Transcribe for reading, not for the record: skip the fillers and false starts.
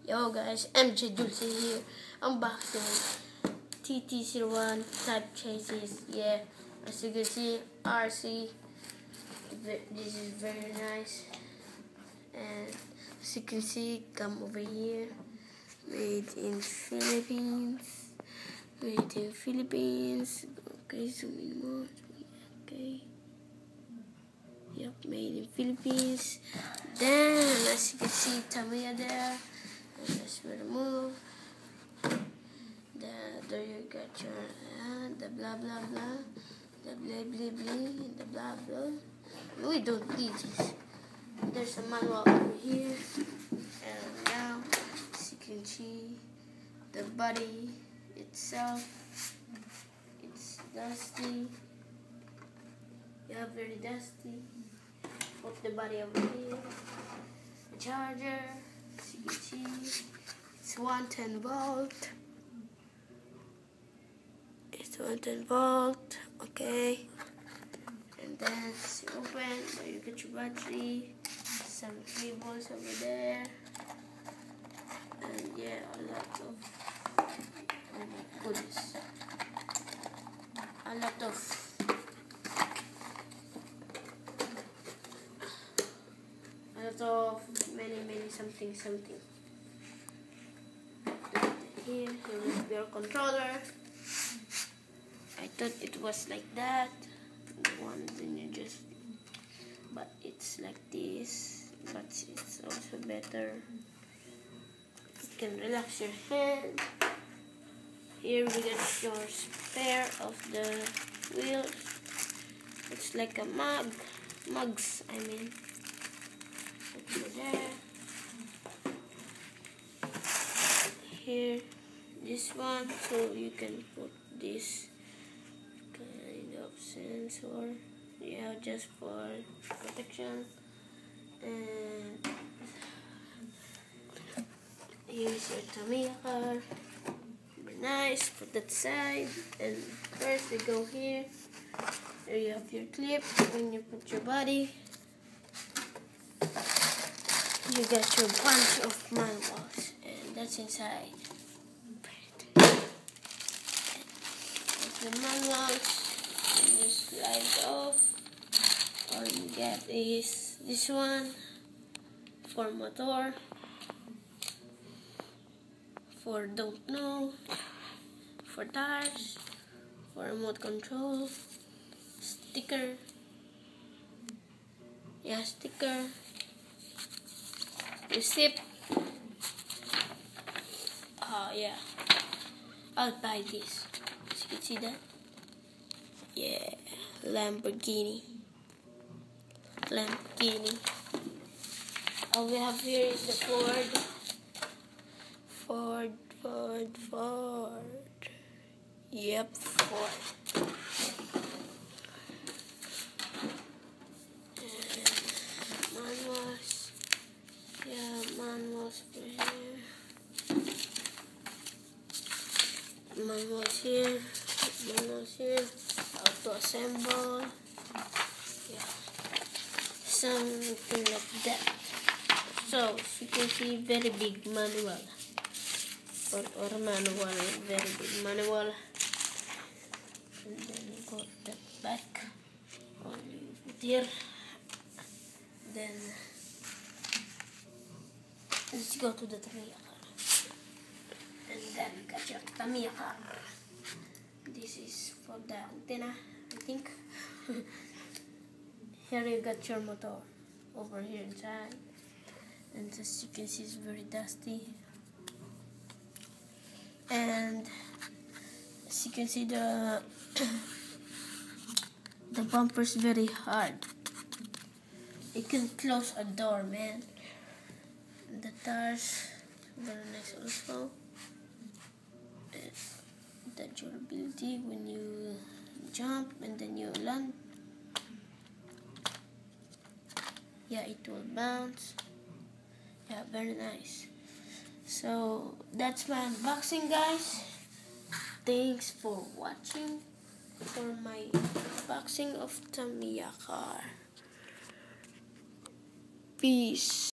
Yo guys, MJ Dulce here. Unboxing tt-01 type cases. Yeah, as you can see, RC. This is very nice. And as you can see, come over here. Made in Philippines. Made in Philippines. Okay, zoom in more. Okay. Yep, made in Philippines. Then, as you can see, Tamiya there. And let's remove. There you got your the blah blah blah, the blah blah blah, the blah blah. We don't need this. There's a manual over here, and now as you can see, the body itself, it's dusty. Yeah, very dusty. Put the body over here. The charger, as you can see, it's 110 volt. It's 110 volt, okay. And then it's open, there you get your battery, some cables over there, and yeah, a lot of, oh my goodness, a lot of many something. Here is your controller. I thought it was like that, but it's like this, but it's also better. You can relax your hand. Here we get your spare of the wheels. It's like a mugs, I mean. Over there. Here, this one, so you can put this kind of sensor, yeah, just for protection. And here's your Tamiya car. Very nice. Put that side, and first you go here. There you have your clip. When you put your body, you get your bunch of manuals, and that's inside. The manuals, and you slide it off. Or you get this one for motor, for don't know, for tires, for remote control, sticker, yeah, sticker, receipt. Oh yeah, I'll buy this. You can see that? Yeah, Lamborghini. All we have here is the Ford. Yep, Ford. And manuals. Yeah, manuals for here. Manuals here. How to assemble. Yeah. Something like that. So, as you can see, very big manual. Or manual, very big manual. And then got the back. Only put here. Then, let's go to the Tamiya car. And then got your Tamiya car. This is for the antenna, I think. Here you got your motor over here inside, and as you can see, it's very dusty. And as you can see, the the bumper is very hard. It can close a door, man. And the tires very nice also. The durability when you jump and then you land. Yeah, it will bounce. Yeah, very nice. So that's my unboxing, guys. Thanks for watching for my unboxing of Tamiya car. Peace.